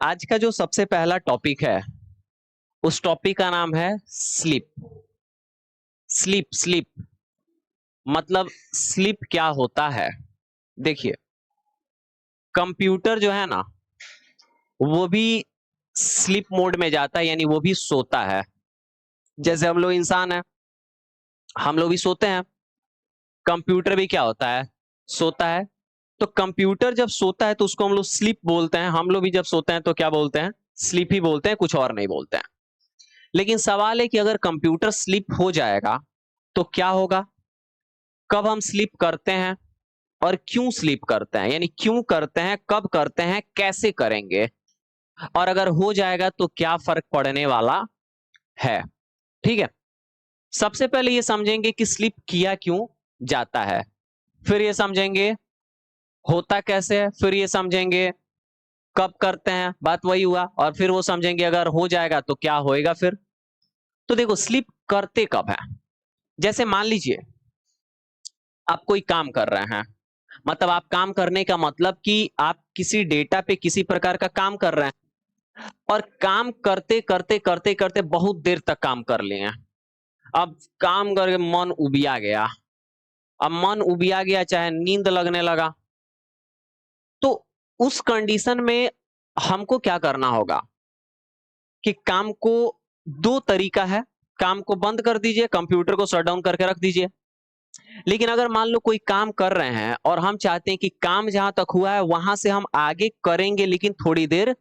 आज का जो सबसे पहला टॉपिक है उस टॉपिक का नाम है स्लीप। स्लीप स्लीप मतलब स्लीप क्या होता है। देखिए, कंप्यूटर जो है ना वो भी स्लीप मोड में जाता है, यानी वो भी सोता है। जैसे हम लोग इंसान हैं, हम लोग भी सोते हैं। कंप्यूटर भी क्या होता है, सोता है। तो कंप्यूटर जब सोता है तो उसको हम लोग स्लीप बोलते हैं, हम लोग भी जब सोते हैं तो क्या बोलते हैं, स्लीप ही बोलते हैं, कुछ और नहीं बोलते हैं। लेकिन सवाल है कि अगर कंप्यूटर स्लीप हो जाएगा तो क्या होगा, कब हम स्लीप करते हैं और क्यों स्लीप करते हैं, यानी क्यों करते हैं, कब करते हैं, कैसे करेंगे, और अगर हो जाएगा तो क्या फर्क पड़ने वाला है। ठीक है, सबसे पहले ये समझेंगे कि स्लीप किया क्यों जाता है, फिर ये समझेंगे होता कैसे है, फिर ये समझेंगे कब करते हैं, बात वही हुआ, और फिर वो समझेंगे अगर हो जाएगा तो क्या होएगा फिर। तो देखो, स्लीप करते कब है। जैसे मान लीजिए आप कोई काम कर रहे हैं, मतलब आप काम करने का मतलब कि आप किसी डेटा पे किसी प्रकार का काम कर रहे हैं, और काम करते करते करते करते बहुत देर तक काम कर लिए। अब काम करके मन उबिया गया, अब मन उबिया गया, चाहे नींद लगने लगा, तो उस कंडीशन में हमको क्या करना होगा कि काम को, दो तरीका है, काम को बंद कर दीजिए, कंप्यूटर को शट डाउन करके रख दीजिए। लेकिन अगर मान लो कोई काम कर रहे हैं और हम चाहते हैं कि काम जहां तक हुआ है वहां से हम आगे करेंगे लेकिन थोड़ी देर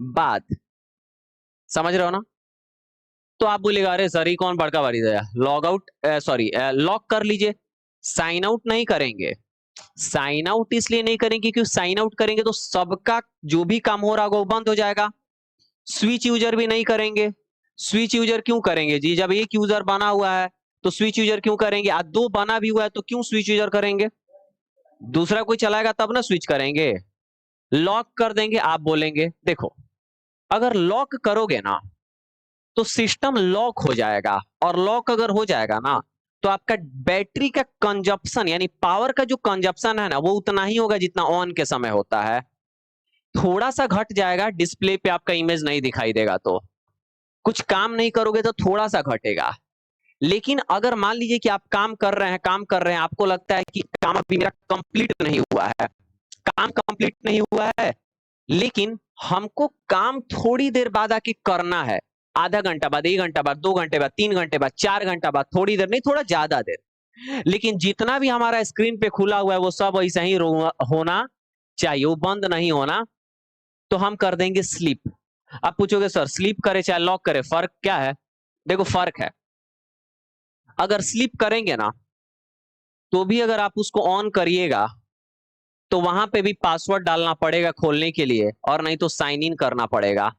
बाद, समझ रहे हो ना। तो आप बोलेगा अरे सर ये कौन बड़का बारी है, लॉग आउट, सॉरी लॉक कर लीजिए। साइन आउट नहीं करेंगे, साइन आउट इसलिए नहीं करेंगे क्योंकि साइन आउट करेंगे तो सबका जो भी काम हो रहा होगा वो बंद हो जाएगा। स्विच यूजर भी नहीं करेंगे। स्विच यूजर क्यों करेंगे जी, जब एक यूजर बना हुआ है तो स्विच यूजर क्यों करेंगे, आज दो बना भी हुआ है तो क्यों स्विच यूजर करेंगे, दूसरा कोई चलाएगा तब ना स्विच करेंगे। लॉक कर देंगे, आप बोलेंगे देखो अगर लॉक करोगे ना तो सिस्टम लॉक हो जाएगा, और लॉक अगर हो जाएगा ना तो आपका बैटरी का कंजप्शन यानी पावर का जो कंजप्शन है ना वो उतना ही होगा जितना ऑन के समय होता है। थोड़ा सा घट जाएगा, डिस्प्ले पे आपका इमेज नहीं दिखाई देगा, तो कुछ काम नहीं करोगे तो थोड़ा सा घटेगा। लेकिन अगर मान लीजिए कि आप काम कर रहे हैं, काम कर रहे हैं, आपको लगता है कि काम अभी मेरा कंप्लीट नहीं हुआ है, काम कंप्लीट नहीं हुआ है, लेकिन हमको काम थोड़ी देर बाद आके करना है, आधा घंटा बाद, 1 घंटा बाद, 2 घंटे बाद, 3 घंटे बाद, 4 घंटा बाद, थोड़ी देर नहीं थोड़ा ज्यादा देर, लेकिन जितना भी हमारा स्क्रीन पे खुला हुआ है वो सब ऐसा ही होना चाहिए, वो बंद नहीं होना। तो हम कर देंगे स्लीप। आप पूछोगे सर स्लीप करे चाहे लॉक करे फर्क क्या है। देखो फर्क है, अगर स्लीप करेंगे ना तो भी अगर आप उसको ऑन करिएगा तो वहां पे भी पासवर्ड डालना पड़ेगा खोलने के लिए, और नहीं तो साइन इन करना पड़ेगा।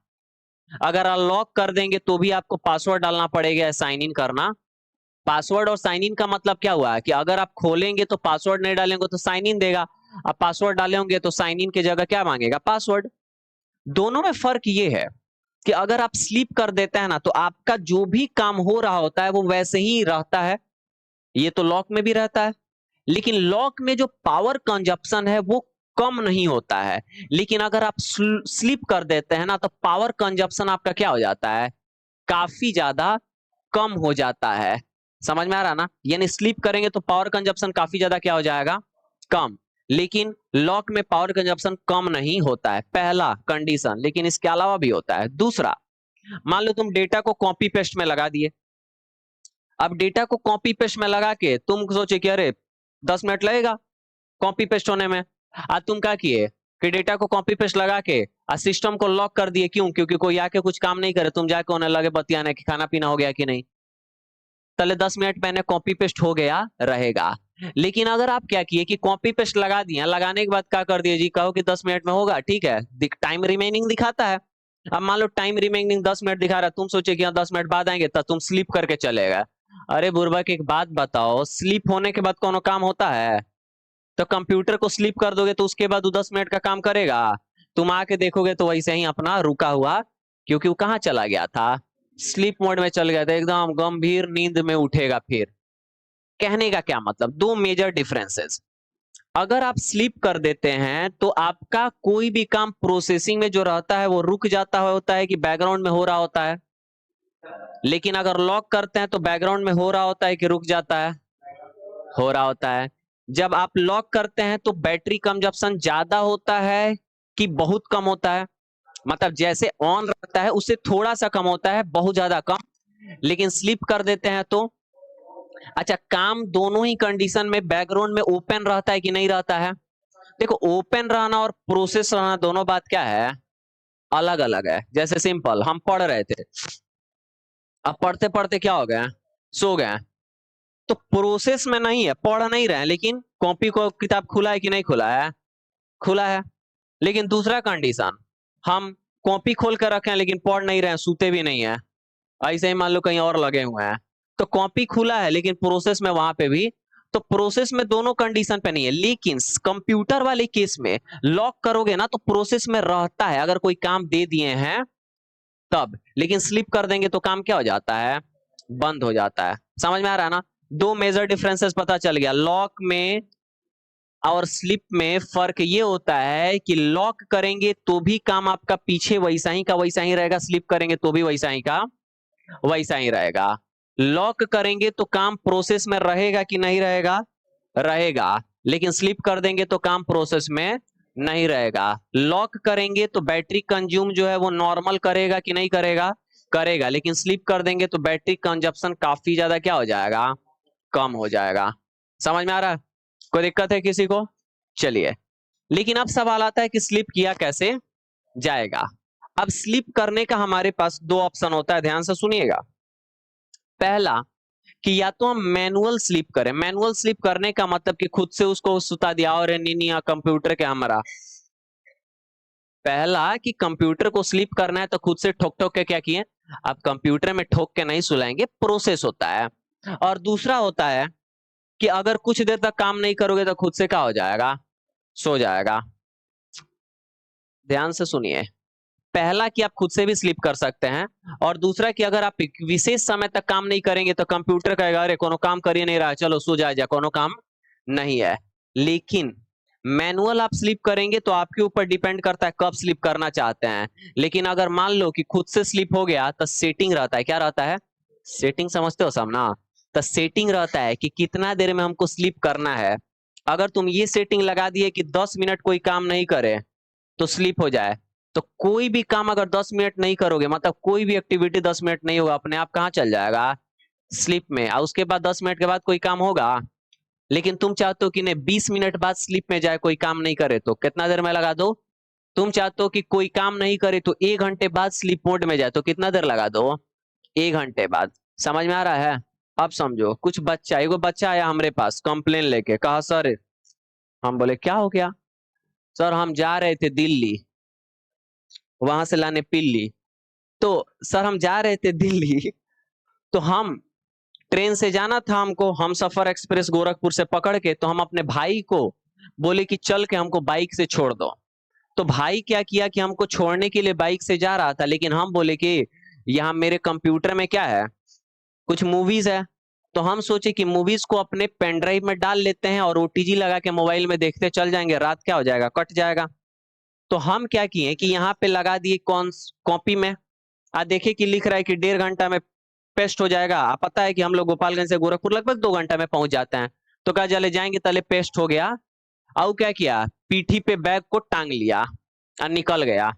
अगर अनलॉक कर देंगे तो भी आपको पासवर्ड डालना पड़ेगा, साइन इन करना। पासवर्ड और साइन इन का मतलब क्या हुआ है कि अगर आप खोलेंगे तो पासवर्ड नहीं डालेंगे तो साइन इन देगा, आप पासवर्ड डालेंगे तो साइन इन की जगह क्या मांगेगा, पासवर्ड। दोनों में फर्क ये है कि अगर आप स्लीप कर देते हैं ना तो आपका जो भी काम हो रहा होता है वो वैसे ही रहता है, ये तो लॉक में भी रहता है। लेकिन लॉक में जो पावर कंजप्शन है वो कम नहीं होता है, लेकिन अगर आप स्लीप कर देते हैं ना तो पावर कंजप्शन आपका क्या हो जाता है, काफी ज्यादा कम हो जाता है। समझ में आ रहा ना, यानी स्लीप करेंगे तो पावर कंजप्शन काफी ज्यादा क्या हो जाएगा, कम। लेकिन लॉक में पावर कंजप्शन कम नहीं होता है, पहला कंडीशन। लेकिन इसके अलावा भी होता है। दूसरा, मान लो तुम डेटा को कॉपी पेस्ट में लगा दिए। अब डेटा को कॉपी पेस्ट में लगा के तुम सोचे कि अरे 10 मिनट लगेगा कॉपी पेस्ट होने में। आज तुम क्या किए कि डेटा को कॉपी पेस्ट लगा के सिस्टम को लॉक कर दिए, क्यों, क्योंकि कोई आके कुछ काम नहीं करे, तुम जाके होने लगे बतियाने कि खाना पीना हो गया कि नहीं। पहले 10 मिनट मैंने कॉपी पेस्ट हो गया रहेगा। लेकिन अगर आप क्या किए कि कॉपी पेस्ट लगा दिया, लगाने के बाद क्या कर दिए जी, कहो कि 10 मिनट में होगा, ठीक है, टाइम रिमेनिंग दिखाता है। अब मान लो टाइम रिमेनिंग 10 मिनट दिखा रहा है, तुम सोचे कि 10 मिनट बाद आएंगे, तब तुम स्लीप करके चलेगा। अरे बुर्बक एक बात बताओ, स्लीप होने के बाद कोनो काम होता है, तो कंप्यूटर को स्लीप कर दोगे तो उसके बाद वो 10 मिनट का काम करेगा। तुम आके देखोगे तो वैसे ही अपना रुका हुआ, क्योंकि वो कहाँ चला गया था, स्लीप मोड में चल गया था, एकदम गंभीर नींद में उठेगा फिर। कहने का क्या मतलब, दो मेजर डिफरेंसेस। अगर आप स्लीप कर देते हैं तो आपका कोई भी काम प्रोसेसिंग में जो रहता है वो रुक जाता होता है कि बैकग्राउंड में हो रहा होता है। लेकिन अगर लॉक करते हैं तो बैकग्राउंड में हो रहा होता है कि रुक जाता है, हो रहा होता है। जब आप लॉक करते हैं तो बैटरी कंजप्शन ज्यादा होता है कि बहुत कम होता है? मतलब जैसे ऑन रहता है उससे थोड़ा सा कम होता है, बहुत ज्यादा कम। लेकिन स्लीप कर देते हैं तो अच्छा, काम दोनों ही कंडीशन में बैकग्राउंड में ओपन रहता है कि नहीं रहता है? देखो, ओपन रहना और प्रोसेस रहना दोनों बात क्या है, अलग अलग है। जैसे सिंपल, हम पढ़ रहे थे, अब पढ़ते पढ़ते क्या हो गया, सो गए, तो प्रोसेस में नहीं है, पढ़ नहीं रहे हैं, लेकिन कॉपी को किताब खुला है कि नहीं खुला है, खुला है। लेकिन दूसरा कंडीशन, हम कॉपी खोल कर रखे हैं लेकिन पढ़ नहीं रहे हैं, सूते भी नहीं है, ऐसे ही मान लो कहीं और लगे हुए हैं, तो कॉपी खुला है लेकिन प्रोसेस में वहां पे भी, तो प्रोसेस में दोनों कंडीशन पे नहीं है। लेकिन कंप्यूटर वाले केस में लॉक करोगे ना तो प्रोसेस में रहता है, अगर कोई काम दे दिए हैं तब। लेकिन स्लिप कर देंगे तो काम क्या हो जाता है, बंद हो जाता है। समझ में आ रहा है ना? दो मेजर डिफरेंसेस पता चल गया। लॉक में और स्लिप में फर्क ये होता है कि लॉक करेंगे तो भी काम आपका पीछे वैसा ही का वैसा ही रहेगा, स्लिप करेंगे तो भी वैसा ही का वैसा ही रहेगा। लॉक करेंगे तो काम प्रोसेस में रहेगा कि नहीं रहेगा, रहेगा। लेकिन स्लिप कर देंगे तो काम प्रोसेस में नहीं रहेगा। लॉक करेंगे तो बैटरी कंज्यूम जो है वो नॉर्मल करेगा कि नहीं करेगा, करेगा। लेकिन स्लिप कर देंगे तो बैटरी कंजप्शन काफी ज्यादा क्या हो जाएगा, कम हो जाएगा। समझ में आ रहा है? कोई दिक्कत है किसी को? चलिए, लेकिन अब सवाल आता है कि स्लिप किया कैसे जाएगा। अब स्लिप करने का हमारे पास दो ऑप्शन होता है, ध्यान से सुनिएगा। पहला कि या तो हम मैनुअल स्लीप करें। मैनुअल स्लीप करने का मतलब कि खुद से उसको सुता दिया और नीनिया कंप्यूटर के हमारा। पहला कि कंप्यूटर को स्लीप करना है तो खुद से ठोक ठोक के क्या किए, आप कंप्यूटर में ठोक के नहीं सुलाएंगे, प्रोसेस होता है। और दूसरा होता है कि अगर कुछ देर तक काम नहीं करोगे तो खुद से क्या हो जाएगा, सो जाएगा। ध्यान से सुनिए, पहला कि आप खुद से भी स्लीप कर सकते हैं, और दूसरा कि अगर आप एक विशेष समय तक काम नहीं करेंगे तो कंप्यूटर कहेगा अरे कोनो काम कर ही नहीं रहा, चलो सो जा, कोनो काम नहीं है। लेकिन मैनुअल आप स्लीप करेंगे तो आपके ऊपर डिपेंड करता है कब स्लीप करना चाहते हैं। लेकिन अगर मान लो कि खुद से स्लीप हो गया तो सेटिंग रहता है, क्या रहता है, सेटिंग समझते हो सब ना? तो सेटिंग रहता है कि कितना देर में हमको स्लीप करना है। अगर तुम ये सेटिंग लगा दिए कि 10 मिनट कोई काम नहीं करे तो स्लीप हो जाए, तो कोई भी काम अगर 10 मिनट नहीं करोगे, मतलब कोई भी एक्टिविटी 10 मिनट नहीं होगा, अपने आप कहाँ चल जाएगा, स्लीप में। और उसके बाद 10 मिनट के बाद कोई काम होगा। लेकिन तुम चाहते हो कि नहीं 20 मिनट बाद स्लीप में जाए, कोई काम नहीं करे, तो कितना देर में लगा दो। तुम चाहते हो कि कोई काम नहीं करे तो 1 घंटे बाद स्लीप मोड में जाए, तो कितना देर लगा दो, 1 घंटे बाद। समझ में आ रहा है? अब समझो, कुछ बच्चा, एगो बच्चा आया हमारे पास कंप्लेन लेके, कहा सर, हम बोले क्या हो गया? सर हम जा रहे थे दिल्ली, वहां से लाने पिल्ली। तो सर हम जा रहे थे दिल्ली, तो हम ट्रेन से जाना था हमको, हम सफर एक्सप्रेस गोरखपुर से पकड़ के, तो हम अपने भाई को बोले कि चल के हमको बाइक से छोड़ दो। तो भाई क्या किया कि हमको छोड़ने के लिए बाइक से जा रहा था, लेकिन हम बोले कि यहाँ मेरे कंप्यूटर में क्या है, कुछ मूवीज है। तो हम सोचे कि मूवीज को अपने पेन ड्राइव में डाल लेते हैं और ओटीजी लगा के मोबाइल में देखते चल जाएंगे, रात क्या हो जाएगा, कट जाएगा। तो हम क्या किए कि यहाँ पे लगा दिए कौन कॉपी में, देखे कि लिख रहा है कि 1.5 घंटा में पेस्ट हो जाएगा। आप पता है कि हम लोग गोपालगंज से गोरखपुर लगभग 2 घंटा में पहुंच जाते हैं। तो कहा चले जाएंगे, तले पेस्ट हो गया। और क्या किया, पीठी पे बैग को टांग लिया और निकल गया।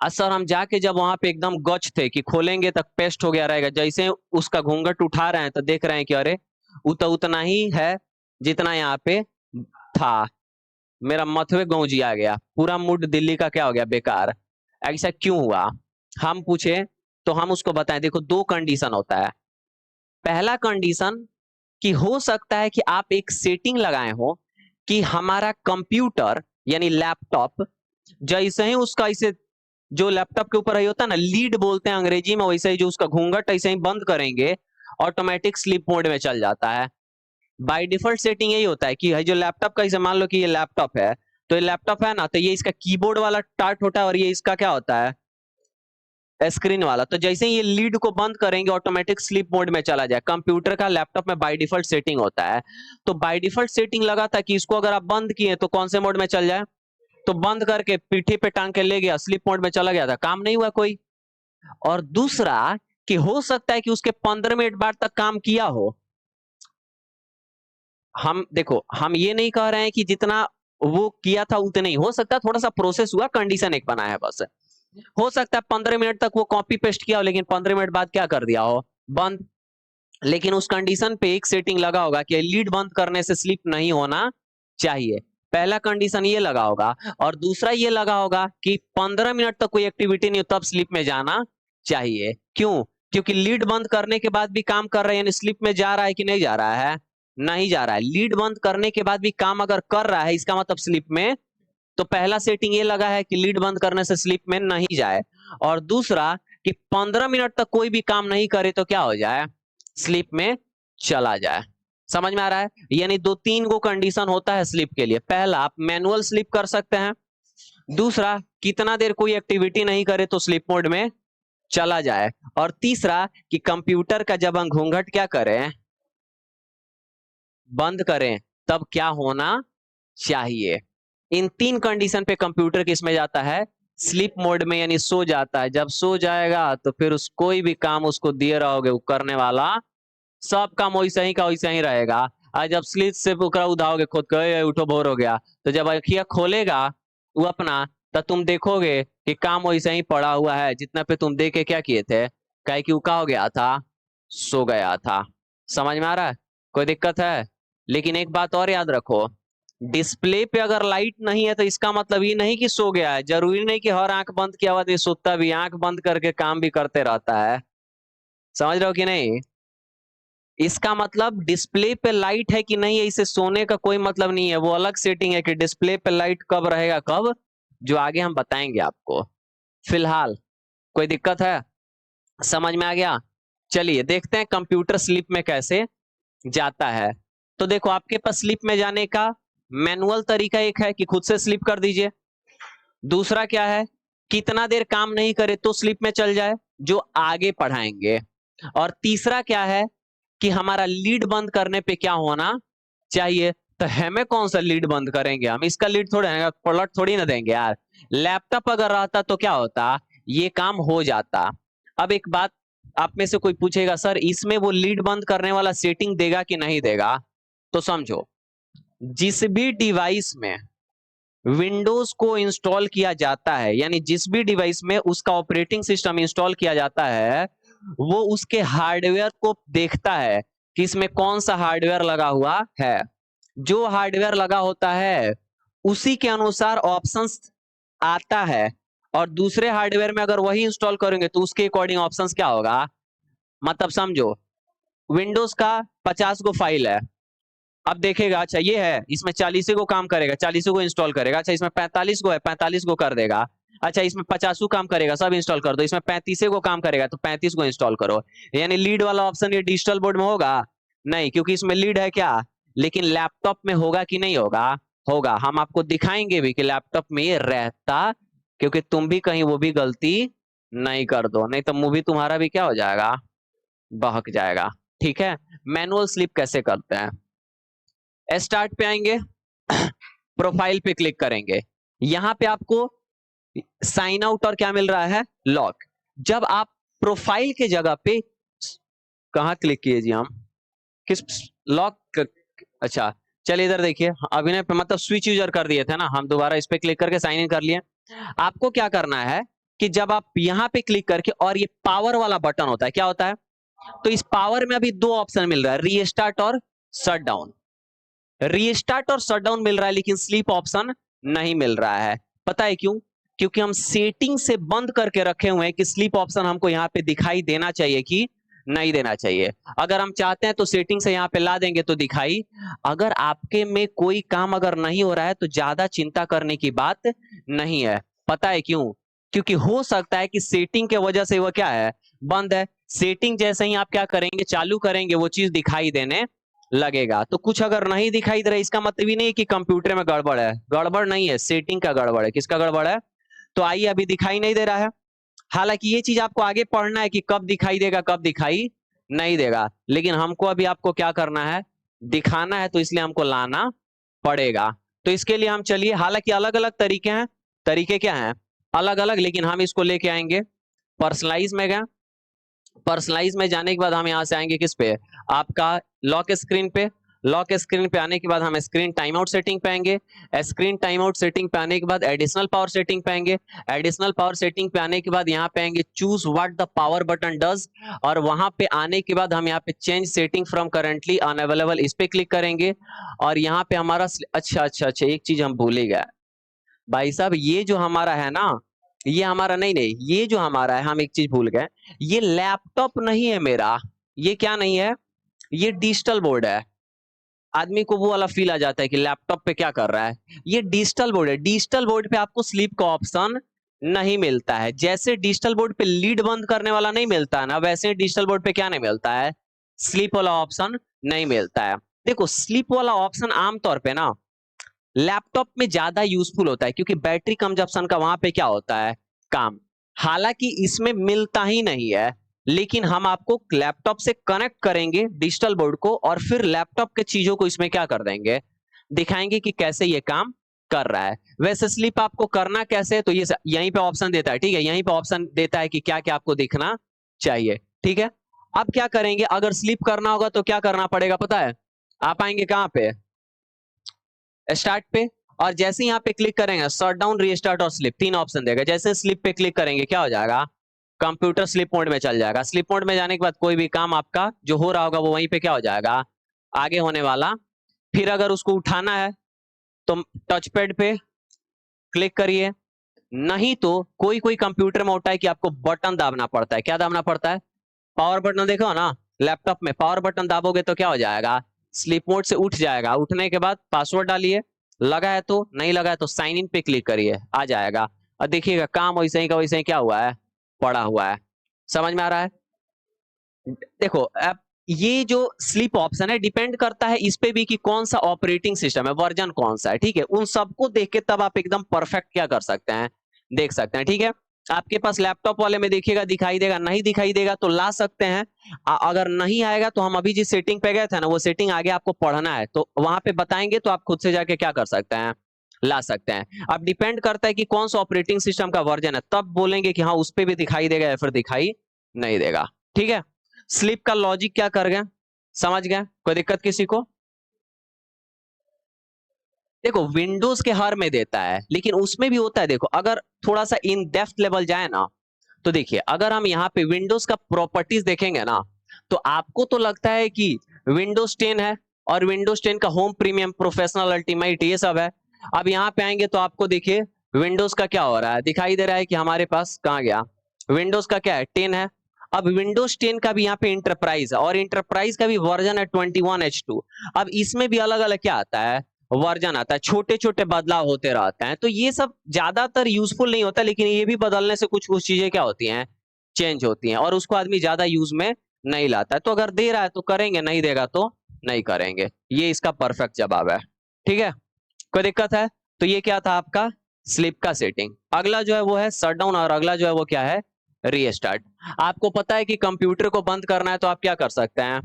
सर हम जाके जब वहां पे एकदम गच थे कि खोलेंगे तक पेस्ट हो गया रहेगा, जैसे उसका घूंघट उठा रहे हैं तो देख रहे हैं कि अरे उतना ही है जितना यहाँ पे था। मेरा मथवे गौजी आ गया, पूरा मूड दिल्ली का क्या हो गया, बेकार। ऐसा क्यों हुआ, हम पूछे तो हम उसको बताएं, देखो दो कंडीशन होता है। पहला कंडीशन कि हो सकता है कि आप एक सेटिंग लगाए हो कि हमारा कंप्यूटर यानी लैपटॉप, जैसे ही उसका इसे, जो लैपटॉप के ऊपर होता है ना, लीड बोलते हैं अंग्रेजी में, वैसे ही जो उसका घूंघट ऐसे ही बंद करेंगे ऑटोमेटिक स्लीप मोड में चल जाता है। बाय डिफॉल्ट सेटिंग यही होता है कि जो लैपटॉप का, इसे मान लो कि ये लैपटॉप है, तो ये लैपटॉप है ना, तो ये इसका कीबोर्ड वाला टार्ट होता है और ये इसका क्या होता है, स्क्रीन वाला। तो जैसे ही ये लीड को बंद करेंगे ऑटोमेटिक स्लीप मोड में चला जाए। कंप्यूटर का लैपटॉप में बाय डिफॉल्ट सेटिंग होता है, तो बाय डिफॉल्ट सेटिंग लगा था कि इसको अगर आप बंद किए तो कौन से मोड में चल जाए, तो बंद करके पीठी पे टांग के ले गया, स्लीप मोड में चला गया था, काम नहीं हुआ कोई। और दूसरा कि हो सकता है कि उसके 15 मिनट बाद तक काम किया हो। हम देखो, हम ये नहीं कह रहे हैं कि जितना वो किया था उतने ही, हो सकता है थोड़ा सा प्रोसेस हुआ, कंडीशन एक बना है बस। हो सकता है 15 मिनट तक वो कॉपी पेस्ट किया हो, लेकिन 15 मिनट बाद क्या कर दिया हो, बंद। लेकिन उस कंडीशन पे एक सेटिंग लगा होगा कि लीड बंद करने से स्लिप नहीं होना चाहिए। पहला कंडीशन ये लगा होगा, और दूसरा ये लगा होगा कि 15 मिनट तक कोई एक्टिविटी नहीं हो तब स्लिप में जाना चाहिए। क्यों? क्योंकि लीड बंद करने के बाद भी काम कर रहा है, यानी स्लिप में जा रहा है कि नहीं जा रहा है, नहीं जा रहा है। लीड बंद करने के बाद भी काम अगर कर रहा है, इसका मतलब स्लिप में। तो पहला सेटिंग ये लगा है कि लीड बंद करने से स्लिप में नहीं जाए, और दूसरा कि 15 मिनट तक कोई भी काम नहीं करे तो क्या हो जाए, स्लिप में चला जाए। समझ में आ रहा है? यानी 2-3 गो कंडीशन होता है स्लिप के लिए। पहला, आप मैनुअल स्लिप कर सकते हैं। दूसरा, कितना देर कोई एक्टिविटी नहीं करे तो स्लिप मोड में चला जाए। और तीसरा कि कंप्यूटर का जब हम घूंघट क्या करें, बंद करें, तब क्या होना चाहिए। इन 3 कंडीशन पे कंप्यूटर किस में जाता है, स्लीप मोड में, यानी सो जाता है। जब सो जाएगा तो फिर उस कोई भी काम उसको दिए रहोगे वो करने वाला, सब काम वैसे ही का वैसे ही रहेगा। आज जब स्लीप से उठाओगे खुद को, उठो बोर हो गया, तो जब अखियां खोलेगा वो अपना, तो तुम देखोगे कि काम वैसे ही पड़ा हुआ है जितना पे तुम देख के क्या किए थे, कहे कि उका हो गया था, सो गया था। समझ में आ रहा है? कोई दिक्कत है? लेकिन एक बात और याद रखो, डिस्प्ले पे अगर लाइट नहीं है तो इसका मतलब ये नहीं कि सो गया है। जरूरी नहीं कि हर आंख बंद किया हुआ तो सोता भी, आंख बंद करके काम भी करते रहता है। समझ रहे हो कि नहीं? इसका मतलब डिस्प्ले पे लाइट है कि नहीं है, इसे सोने का कोई मतलब नहीं है। वो अलग सेटिंग है कि डिस्प्ले पे लाइट कब रहेगा, कब, जो आगे हम बताएंगे आपको। फिलहाल कोई दिक्कत है? समझ में आ गया? चलिए देखते हैं कंप्यूटर स्लीप में कैसे जाता है। तो देखो, आपके पास स्लीप में जाने का मैनुअल तरीका एक है कि खुद से स्लीप कर दीजिए। दूसरा क्या है, कितना देर काम नहीं करे तो स्लीप में चल जाए, जो आगे पढ़ाएंगे। और तीसरा क्या है कि हमारा लीड बंद करने पे क्या होना चाहिए। तो हमें कौन सा लीड बंद करेंगे, हम इसका लीड थोड़े पलट थोड़ी ना देंगे यार। लैपटॉप अगर रहता तो क्या होता, ये काम हो जाता। अब एक बात, आप में से कोई पूछेगा सर इसमें वो लीड बंद करने वाला सेटिंग देगा कि नहीं देगा। तो समझो, जिस भी डिवाइस में विंडोज को इंस्टॉल किया जाता है, यानी जिस भी डिवाइस में उसका ऑपरेटिंग सिस्टम इंस्टॉल किया जाता है, वो उसके हार्डवेयर को देखता है कि इसमें कौन सा हार्डवेयर लगा हुआ है। जो हार्डवेयर लगा होता है उसी के अनुसार ऑप्शंस आता है, और दूसरे हार्डवेयर में अगर वही इंस्टॉल करेंगे तो उसके अकॉर्डिंग ऑप्शंस क्या होगा। मतलब समझो, विंडोज का 50 गो फाइल है, अब देखेगा अच्छा ये है, इसमें 40 को काम करेगा, 40 को इंस्टॉल करेगा। अच्छा इसमें 45 को है, 45 को कर देगा। अच्छा इसमें 50 काम करेगा, सब इंस्टॉल कर दो। इसमें 35 को काम करेगा तो 35 को इंस्टॉल करो। यानी लीड वाला ऑप्शन ये डिजिटल बोर्ड में होगा नहीं, क्योंकि इसमें लीड है क्या। लेकिन लैपटॉप में होगा कि नहीं होगा, होगा। हम आपको दिखाएंगे भी कि लैपटॉप में ये रहता, क्योंकि तुम भी कहीं वो भी गलती नहीं कर दो, नहीं तो मूवी तुम्हारा भी क्या हो जाएगा, बहक जाएगा। ठीक है, मैनुअल स्लिप कैसे करते हैं। स्टार्ट पे आएंगे, प्रोफाइल पे क्लिक करेंगे, यहां पे आपको साइन आउट और क्या मिल रहा है, लॉक। जब आप प्रोफाइल के जगह पे कहां क्लिक किए जी, हम किस लॉक, अच्छा चलिए इधर देखिए, अभी ने मतलब स्विच यूजर कर दिए थे ना, हम दोबारा इस पे क्लिक करके साइन इन कर लिए। आपको क्या करना है कि जब आप यहां पे क्लिक करके, और ये पावर वाला बटन होता है, क्या होता है, तो इस पावर में अभी 2 ऑप्शन मिल रहा है, रीस्टार्ट और शट डाउन। रीस्टार्ट और शटडाउन मिल रहा है लेकिन स्लीप ऑप्शन नहीं मिल रहा है। पता है क्यों? क्योंकि हम सेटिंग से बंद करके रखे हुए हैं कि स्लीप ऑप्शन हमको यहाँ पे दिखाई देना चाहिए कि नहीं देना चाहिए। अगर हम चाहते हैं तो सेटिंग से यहाँ पे ला देंगे तो दिखाई। अगर आपके में कोई काम अगर नहीं हो रहा है तो ज्यादा चिंता करने की बात नहीं है। पता है क्यों? क्योंकि हो सकता है कि सेटिंग के वजह से वो क्या है, बंद है। सेटिंग जैसे ही आप क्या करेंगे, चालू करेंगे, वो चीज दिखाई देने लगेगा। तो कुछ अगर नहीं दिखाई दे रहा है इसका मतलब ही नहीं कि कंप्यूटर में गड़बड़ है, गड़बड़ नहीं है, सेटिंग का गड़बड़ है। किसका गड़बड़ है? तो आइए, अभी दिखाई नहीं दे रहा है, हालांकि ये चीज आपको आगे पढ़ना है कि कब दिखाई देगा कब दिखाई नहीं देगा, लेकिन हमको अभी आपको क्या करना है, दिखाना है, तो इसलिए हमको लाना पड़ेगा। तो इसके लिए हम चलिए, हालांकि अलग अलग तरीके हैं, तरीके क्या हैं अलग अलग, लेकिन हम इसको लेके आएंगे पर्सनलाइज में। गए पर्सनलाइज में जाने के बाद हम यहां से आएंगे किस पे, आपका लॉक स्क्रीन पे। लॉक स्क्रीन पे आने के बाद हम स्क्रीन टाइम आउट सेटिंग पे आएंगे। स्क्रीन टाइम आउट सेटिंग पे आने के बाद एडिशनल पावर सेटिंग पे आएंगे। एडिशनल पावर सेटिंग पे आने के बाद यहाँ पे आएंगे choose what the power button does, और वहां पे आने के बाद हम यहाँ पे change setting from currently unavailable इस पे क्लिक करेंगे। और यहाँ पे हमारा अच्छा एक चीज हम भूल ही गए भाई साहब, ये जो हमारा है ना, ये हमारा नहीं नहीं, ये जो हमारा है, हम एक चीज भूल गए, ये लैपटॉप नहीं है मेरा। ये क्या नहीं है, ये डिजिटल बोर्ड है। आदमी को वो वाला फील आ जाता है कि लैपटॉप पे क्या कर रहा है, ये डिजिटल बोर्ड है। डिजिटल बोर्ड पे आपको स्लीप का ऑप्शन नहीं मिलता है। जैसे डिजिटल बोर्ड पे लीड बंद करने वाला नहीं मिलता है ना, वैसे डिजिटल बोर्ड पे क्या नहीं मिलता है, स्लीप वाला ऑप्शन नहीं मिलता है। देखो स्लीप वाला ऑप्शन आमतौर पे ना लैपटॉप में ज्यादा यूजफुल होता है, क्योंकि बैटरी कंजप्शन का वहां पे क्या होता है, काम। हालांकि इसमें मिलता ही नहीं है, लेकिन हम आपको लैपटॉप से कनेक्ट करेंगे डिजिटल बोर्ड को, और फिर लैपटॉप के चीजों को इसमें क्या कर देंगे, दिखाएंगे कि कैसे ये काम कर रहा है। वैसे स्लीप आपको करना कैसे, तो ये यहीं पे ऑप्शन देता है, ठीक है, यहीं पे ऑप्शन देता है कि क्या क्या आपको दिखना चाहिए, ठीक है। अब क्या करेंगे, अगर स्लीप करना होगा तो क्या करना पड़ेगा पता है, आप आएंगे कहां पे, स्टार्ट पे, और जैसे ही यहाँ पे क्लिक करेंगे शट डाउन रीस्टार्ट और स्लिप, तीन ऑप्शन देगा। जैसे स्लिप पे क्लिक करेंगे क्या हो जाएगा, कंप्यूटर स्लिप मोड में चल जाएगा। स्लिप मोड में जाने के बाद कोई भी काम आपका जो हो रहा होगा वो वहीं पे क्या हो जाएगा, आगे होने वाला। फिर अगर उसको उठाना है तो टच पैड पे क्लिक करिए, नहीं तो कोई कोई कंप्यूटर में होता है कि आपको बटन दाबना पड़ता है। क्या दाबना पड़ता है, पावर बटन देखो ना लैपटॉप में, पावर बटन दाबोगे तो क्या हो जाएगा, स्लीप मोड से उठ जाएगा। उठने के बाद पासवर्ड डालिए, लगा है तो, नहीं लगा है तो साइन इन पे क्लिक करिए, आ जाएगा। और देखिएगा काम वैसे ही का वैसे ही क्या हुआ है, पड़ा हुआ है। समझ में आ रहा है। देखो अब ये जो स्लीप ऑप्शन है डिपेंड करता है इस पे भी कि कौन सा ऑपरेटिंग सिस्टम है, वर्जन कौन सा है, ठीक है। उन सबको देख के तब आप एकदम परफेक्ट क्या कर सकते हैं, देख सकते हैं, ठीक है। आपके पास लैपटॉप वाले में देखिएगा दिखाई देगा, नहीं दिखाई देगा तो ला सकते हैं। अगर नहीं आएगा तो हम अभी जिस सेटिंग पे गए थे ना, वो सेटिंग आगे आपको पढ़ना है तो वहां पे बताएंगे, तो आप खुद से जाके क्या कर सकते हैं, ला सकते हैं। अब डिपेंड करता है कि कौन सा ऑपरेटिंग सिस्टम का वर्जन है, तब बोलेंगे कि हाँ उस पर भी दिखाई देगा या फिर दिखाई नहीं देगा, ठीक है। स्लीप का लॉजिक क्या कर गए, समझ गए, कोई दिक्कत किसी को। देखो विंडोज के हर में देता है, लेकिन उसमें भी होता है। देखो अगर थोड़ा सा इन डेप्थ लेवल जाए ना, तो देखिए अगर हम यहाँ पे विंडोज का प्रॉपर्टीज देखेंगे ना, तो आपको तो लगता है कि विंडोज 10 है, और विंडोज 10 का होम प्रीमियम प्रोफेशनल अल्टीमेट ये सब है। अब यहाँ पे आएंगे तो आपको देखिए विंडोज का क्या हो रहा है, दिखाई दे रहा है कि हमारे पास कहाँ गया, विंडोज का क्या है 10 है। अब विंडोज 10 का भी यहाँ पे इंटरप्राइज है, और इंटरप्राइज का भी वर्जन है 21H2। अब इसमें भी अलग अलग क्या आता है, वर्जन आता है, छोटे छोटे बदलाव होते रहते हैं। तो ये सब ज्यादातर यूजफुल नहीं होता, लेकिन ये भी बदलने से कुछ कुछ चीजें क्या होती हैं, चेंज होती हैं, और उसको आदमी ज्यादा यूज में नहीं लाता है। तो अगर दे रहा है तो करेंगे, नहीं देगा तो नहीं करेंगे। ये इसका परफेक्ट जवाब है, ठीक है। कोई दिक्कत है, तो ये क्या था आपका स्लीप का सेटिंग। अगला जो है वो है शट डाउन, और अगला जो है वो क्या है, रीस्टार्ट। आपको पता है कि कंप्यूटर को बंद करना है तो आप क्या कर सकते हैं,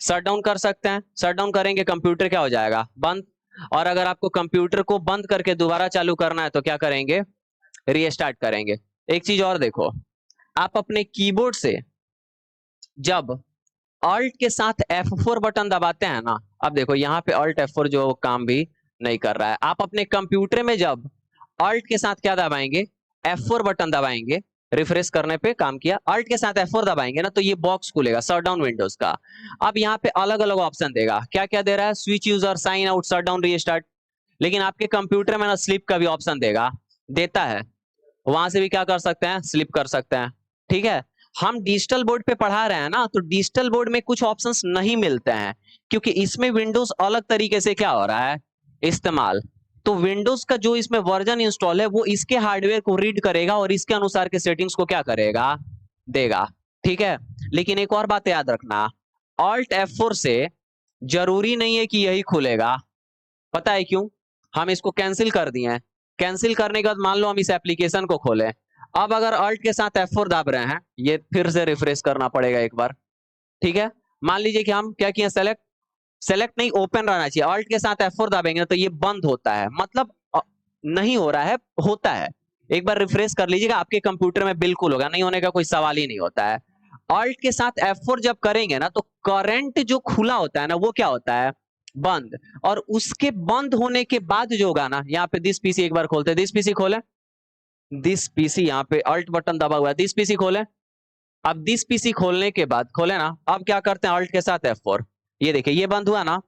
शट डाउन कर सकते हैं। शट डाउन करेंगे कंप्यूटर क्या हो जाएगा, बंद। और अगर आपको कंप्यूटर को बंद करके दोबारा चालू करना है तो क्या करेंगे, रीस्टार्ट करेंगे। एक चीज और देखो, आप अपने कीबोर्ड से जब ऑल्ट के साथ F4 बटन दबाते हैं ना, अब देखो यहाँ पे ऑल्ट F4 जो वो काम भी नहीं कर रहा है। आप अपने कंप्यूटर में जब ऑल्ट के साथ क्या दबाएंगे, F4 बटन दबाएंगे, रिफ्रेश करने पे काम किया, ऑल्ट के साथ F4 दबाएंगे ना, तो ये बॉक्स खुलेगा शट डाउन विंडोज का। अब यहाँ पे अलग अलग ऑप्शन देगा, क्या क्या दे रहा है, switch user, sign out, shut down, restart. लेकिन आपके कंप्यूटर में ना स्लीप का भी ऑप्शन देगा, देता है, वहां से भी क्या कर सकते हैं, स्लिप कर सकते हैं, ठीक है। हम डिजिटल बोर्ड पे पढ़ा रहे हैं ना, तो डिजिटल बोर्ड में कुछ ऑप्शंस नहीं मिलते हैं, क्योंकि इसमें विंडोज अलग तरीके से क्या हो रहा है, इस्तेमाल। तो विंडोज का जो इसमें वर्जन इंस्टॉल है वो इसके हार्डवेयर को रीड करेगा और इसके अनुसार के सेटिंग्स को क्या करेगा, देगा, ठीक है। लेकिन एक और बात याद रखना, ऑल्ट F4 से जरूरी नहीं है कि यही खुलेगा। पता है क्यों, हम इसको कैंसिल कर दिए हैं। कैंसिल करने के बाद मान लो हम इस एप्लीकेशन को खोलें, अब अगर अल्ट के साथ F4 दाब रहे हैं, ये फिर से रिफ्रेश करना पड़ेगा एक बार, ठीक है। मान लीजिए कि हम क्या किए, सेलेक्ट नहीं, ओपन रहना चाहिए, अल्ट के साथ F4 दाबेंगे तो ये बंद होता है, मतलब नहीं हो रहा है, होता है। एक बार रिफ्रेश कर लीजिएगा, आपके कंप्यूटर में बिल्कुल होगा, नहीं होने का कोई सवाल ही नहीं होता है। अल्ट के साथ F4 जब करेंगे ना तो करंट जो खुला होता है ना वो क्या होता है, बंद। और उसके बंद होने के बाद जो होगा ना, यहाँ पे दिस पीसी एक बार खोलते हैं, दिस पीसी खोले, दिस पीसी, यहाँ पे अल्ट बटन दबा हुआ है, दिस पीसी खोले। अब दिस पीसी खोलने के बाद खोले ना, अब क्या करते हैं, अल्ट के साथ F4, ये देखिए ये बंद हुआ ना।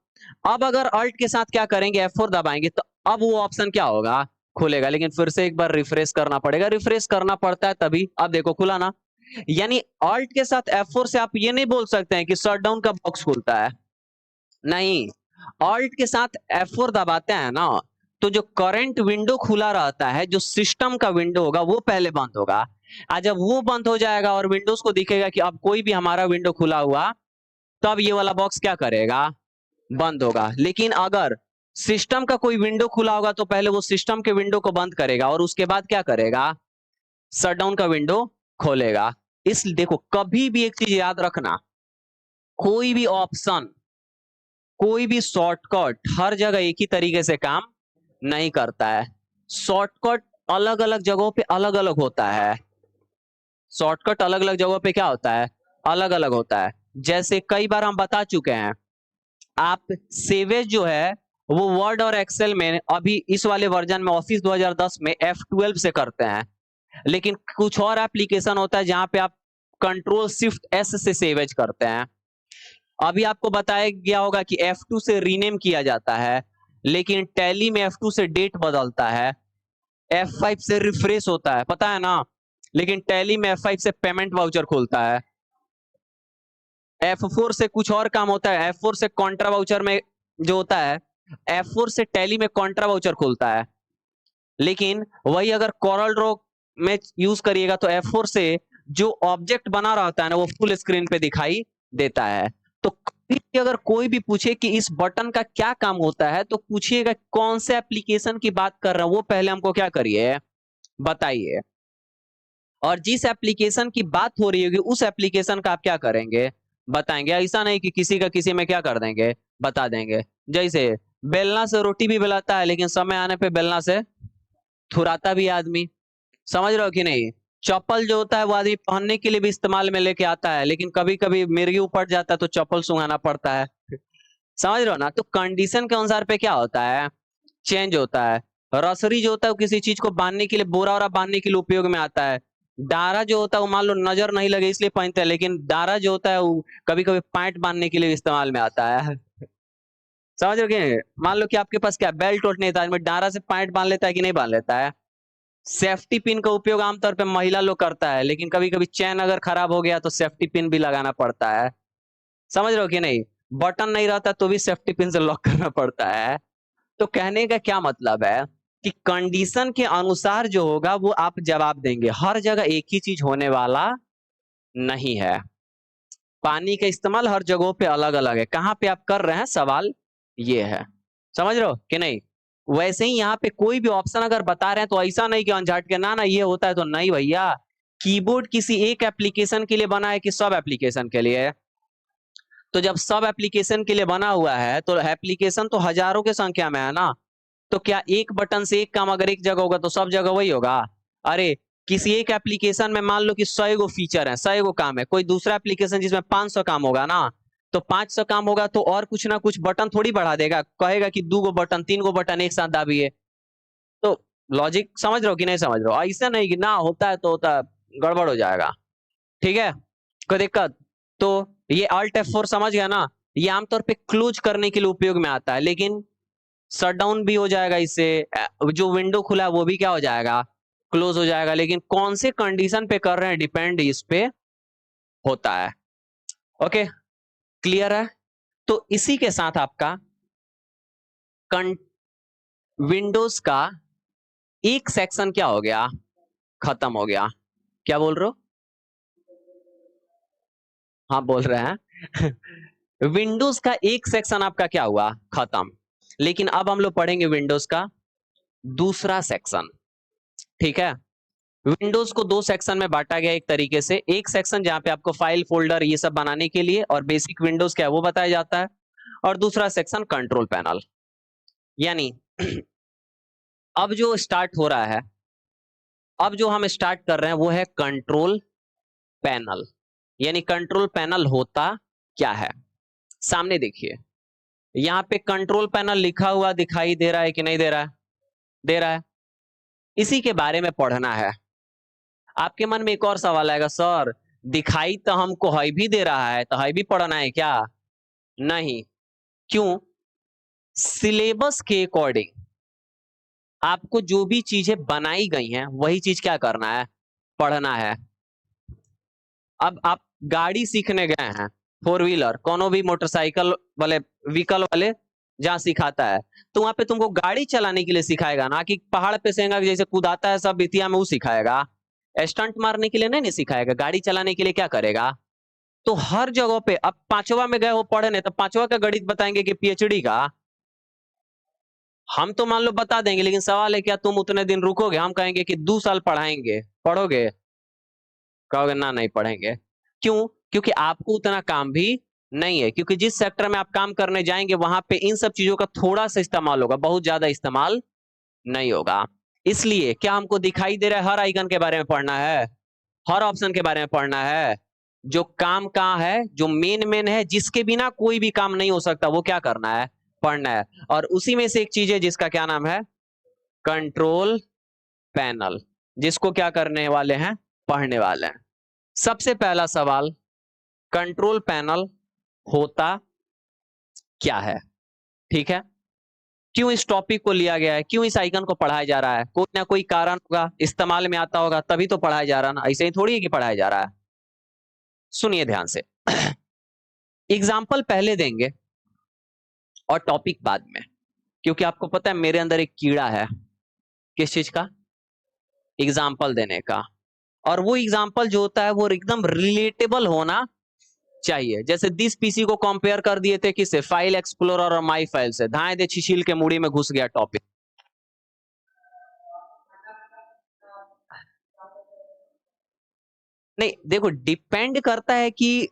अब अगर अल्ट के साथ क्या करेंगे, F4 दबाएंगे तो अब वो ऑप्शन क्या होगा, खुलेगा। लेकिन फिर से एक बार रिफ्रेश करना पड़ेगा, रिफ्रेश करना पड़ता है तभी, अब देखो खुला ना। यानी अल्ट के साथ F4 से आप ये नहीं बोल सकते हैं कि शटडाउन का बॉक्स खुलता है, नहीं। अल्ट के साथ F4 दबाते हैं ना तो जो करंट विंडो खुला रहता है, जो सिस्टम का विंडो होगा वो पहले बंद होगा। आज जब वो बंद हो जाएगा और विंडोज को दिखेगा कि अब कोई भी हमारा विंडो खुला हुआ, तब ये वाला बॉक्स क्या करेगा, बंद होगा। लेकिन अगर सिस्टम का कोई विंडो खुला होगा तो पहले वो सिस्टम के विंडो को बंद करेगा और उसके बाद क्या करेगा, शटडाउन का विंडो खोलेगा। इस देखो कभी भी एक चीज याद रखना, कोई भी ऑप्शन, कोई भी शॉर्टकट हर जगह एक ही तरीके से काम नहीं करता है। शॉर्टकट अलग अलग जगहों पे अलग अलग होता है, शॉर्टकट अलग अलग जगहों पे क्या होता है, अलग अलग होता है। जैसे कई बार हम बता चुके हैं, आप सेवेज जो है वो वर्ड और एक्सेल में अभी इस वाले वर्जन में ऑफिस 2010 में F12 से करते हैं। लेकिन कुछ और एप्लीकेशन होता है जहां पे आप कंट्रोल शिफ्ट S से सेवेज करते हैं। अभी आपको बताया गया होगा कि F2 से रीनेम किया जाता है, लेकिन टैली में F2 से डेट बदलता है, F5 से रिफ्रेश होता है, पता है ना। लेकिन टैली में F5 से पेमेंट वाउचर खुलता है, F4 से कुछ और काम होता है, F4 से कॉन्ट्रा वाउचर में जो होता है, F4 से टैली में कॉन्ट्रा वाउचर खुलता है। लेकिन वही अगर कोरल ड्रॉ में यूज करिएगा तो F4 से जो ऑब्जेक्ट बना रहता है ना वो फुल स्क्रीन पे दिखाई देता है। तो कभी भी अगर कोई भी पूछे कि इस बटन का क्या काम होता है तो पूछिएगा कौन से एप्लीकेशन की बात कर रहे हैं, वो पहले हमको क्या करिए, बताइए। और जिस एप्लीकेशन की बात हो रही होगी उस एप्लीकेशन का आप क्या करेंगे, बताएंगे। ऐसा नहीं कि किसी का किसी में क्या कर देंगे, बता देंगे। जैसे बेलना से रोटी भी बेलाता है, लेकिन समय आने पे बेलना से थुराता भी आदमी, समझ रहे हो कि नहीं। चप्पल जो होता है वो आदमी पहनने के लिए भी इस्तेमाल में लेके आता है, लेकिन कभी कभी मिर्गी ऊपर जाता है तो चप्पल सुंघाना पड़ता है, समझ रहे हो ना। तो कंडीशन के अनुसार पे क्या होता है, चेंज होता है। रसरी जो होता है वो किसी चीज को बांधने के लिए, बोरा वोरा बांधने के लिए उपयोग में आता है। डारा जो होता है वो मान लो नजर नहीं लगे इसलिए पहनते हैं, लेकिन डारा जो होता है वो कभी कभी पैंट बांधने के लिए इस्तेमाल में आता है, समझ रहे हो कि। मान लो कि आपके पास क्या बेल्ट उठ नहीं था, आदमी डारा से पैंट बांध लेता है कि नहीं बांध लेता है। सेफ्टी पिन का उपयोग आमतौर पे महिला लोग करता है, लेकिन कभी कभी चैन अगर खराब हो गया तो सेफ्टी पिन भी लगाना पड़ता है, समझ रहे हो कि नहीं। बटन नहीं रहता तो भी सेफ्टी पिन से लॉक करना पड़ता है। तो कहने का क्या मतलब है कि कंडीशन के अनुसार जो होगा वो आप जवाब देंगे, हर जगह एक ही चीज होने वाला नहीं है। पानी का इस्तेमाल हर जगहों पे अलग अलग है, कहां पे आप कर रहे हैं सवाल ये है, समझ रहे हो कि नहीं। वैसे ही यहाँ पे कोई भी ऑप्शन अगर बता रहे हैं तो ऐसा नहीं कि अनझाट के ना ना ये होता है तो नहीं भैया। कीबोर्ड किसी एक एप्लीकेशन के लिए बना है कि सब एप्लीकेशन के लिए, तो जब सब एप्लीकेशन के लिए बना हुआ है तो एप्लीकेशन तो हजारों के संख्या में है ना। तो क्या एक बटन से एक काम अगर एक जगह होगा तो सब जगह वही होगा, अरे किसी एक एप्लीकेशन में मान लो कि 100 गो फीचर है, 100 गो काम है, कोई दूसरा एप्लीकेशन जिसमें 500 काम होगा ना, तो 500 काम होगा तो और कुछ ना कुछ बटन थोड़ी बढ़ा देगा, कहेगा कि 2 गो बटन 3 गो बटन एक साथ दाबिए। तो लॉजिक समझ रहे हो कि नहीं समझ रहे हो, ऐसा नहीं कि ना होता है तो होता है, गड़बड़ हो जाएगा, ठीक है, कोई दिक्कत। तो ये Alt F4 समझ गया ना, ये आमतौर पे क्लोज करने के लिए उपयोग में आता है, लेकिन शट डाउन भी हो जाएगा इससे, जो विंडो खुला है वो भी क्या हो जाएगा, क्लोज हो जाएगा। लेकिन कौन से कंडीशन पे कर रहे हैं डिपेंड इस पे होता है। ओके, क्लियर है। तो इसी के साथ आपका विंडोज का एक सेक्शन क्या हो गया, खत्म हो गया। क्या बोल रहे हो, हाँ बोल रहे हैं विंडोज का एक सेक्शन आपका क्या हुआ, खत्म। लेकिन अब हम लोग पढ़ेंगे विंडोज का दूसरा सेक्शन, ठीक है। विंडोज को दो सेक्शन में बांटा गया एक तरीके से, एक सेक्शन जहां पे आपको फाइल फोल्डर ये सब बनाने के लिए और बेसिक विंडोज क्या है वो बताया जाता है, और दूसरा सेक्शन कंट्रोल पैनल। यानी अब जो स्टार्ट हो रहा है, अब जो हम स्टार्ट कर रहे हैं वो है कंट्रोल पैनल। यानी कंट्रोल पैनल होता क्या है, सामने देखिए, यहाँ पे कंट्रोल पैनल लिखा हुआ दिखाई दे रहा है कि नहीं दे रहा है? दे रहा है। इसी के बारे में पढ़ना है। आपके मन में एक और सवाल आएगा, सर दिखाई तो हमको है भी दे रहा है, तो है भी पढ़ना है क्या? नहीं। क्यों? सिलेबस के अकॉर्डिंग आपको जो भी चीजें बनाई गई हैं वही चीज क्या करना है? पढ़ना है। अब आप गाड़ी सीखने गए हैं, फोर व्हीलर, कोनो भी मोटरसाइकिल वाले व्हीकल वाले जहां सिखाता है, तो वहां पे तुमको गाड़ी चलाने के लिए सिखाएगा ना, कि पहाड़ पे सेंगा जैसे कूदाता है सब बितिया में वो सिखाएगा। स्टंट मारने के लिए नहीं सिखाएगा, गाड़ी चलाने के लिए क्या करेगा? तो हर जगह पे अब पांचवा में गए हो पढ़ने, तो पांचवा का गणित बताएंगे कि पीएचडी का? हम तो मान लो बता देंगे, लेकिन सवाल है क्या तुम उतने दिन रुकोगे? हम कहेंगे कि 2 साल पढ़ाएंगे, पढ़ोगे? कहोगे ना नहीं पढ़ेंगे। क्यों? क्योंकि आपको उतना काम भी नहीं है, क्योंकि जिस सेक्टर में आप काम करने जाएंगे वहां पे इन सब चीजों का थोड़ा सा इस्तेमाल होगा, बहुत ज्यादा इस्तेमाल नहीं होगा। इसलिए क्या हमको दिखाई दे रहा है हर आइकन के बारे में पढ़ना है, हर ऑप्शन के बारे में पढ़ना है? जो काम कहाँ है, जो मेन मेन है, जिसके बिना कोई भी काम नहीं हो सकता, वो क्या करना है? पढ़ना है। और उसी में से एक चीज है जिसका क्या नाम है? कंट्रोल पैनल, जिसको क्या करने वाले हैं? पढ़ने वाले हैं। सबसे पहला सवाल, कंट्रोल पैनल होता क्या है? ठीक है। क्यों इस टॉपिक को लिया गया है, क्यों इस आइकन को पढ़ाया जा रहा है? कोई ना कोई कारण होगा, इस्तेमाल में आता होगा, तभी तो पढ़ाया जा रहा है ना, ऐसे ही थोड़ी है कि पढ़ाया जा रहा है। सुनिए ध्यान से। एग्जाम्पल पहले देंगे और टॉपिक बाद में, क्योंकि आपको पता है मेरे अंदर एक कीड़ा है, किस चीज का? एग्जाम्पल देने का। और वो एग्जाम्पल जो होता है वो एकदम रिलेटेबल होना चाहिए। जैसे दिस पीसी को कंपेयर कर दिए थे किससे? फाइल एक्सप्लोरर और माई फाइल से। धाए दे छिछिल के मुड़ी में घुस गया टॉपिक। नहीं देखो, डिपेंड करता है कि